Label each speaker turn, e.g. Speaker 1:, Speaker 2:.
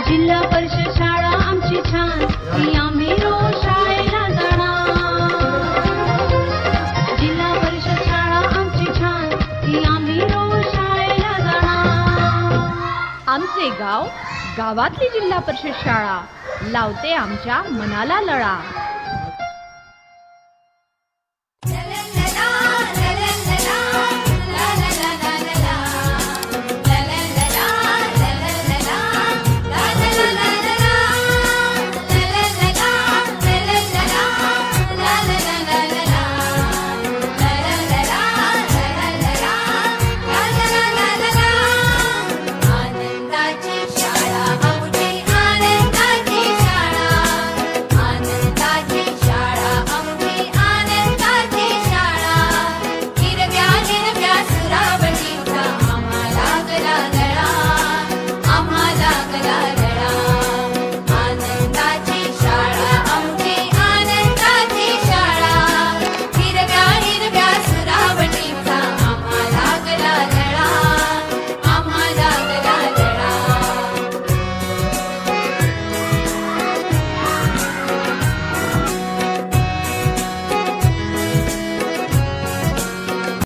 Speaker 1: जिल्हा परिषद शाळा आमची छान, ती आम्ही रोज शाळेला जाणार. जिल्हा परिषद शाळा आमची छान, ती आम्ही रोज शाळेला जाणार.
Speaker 2: आमचे गाव, गावातली जिल्हा परिषद शाळा लावते आमच्या मनाला लळा.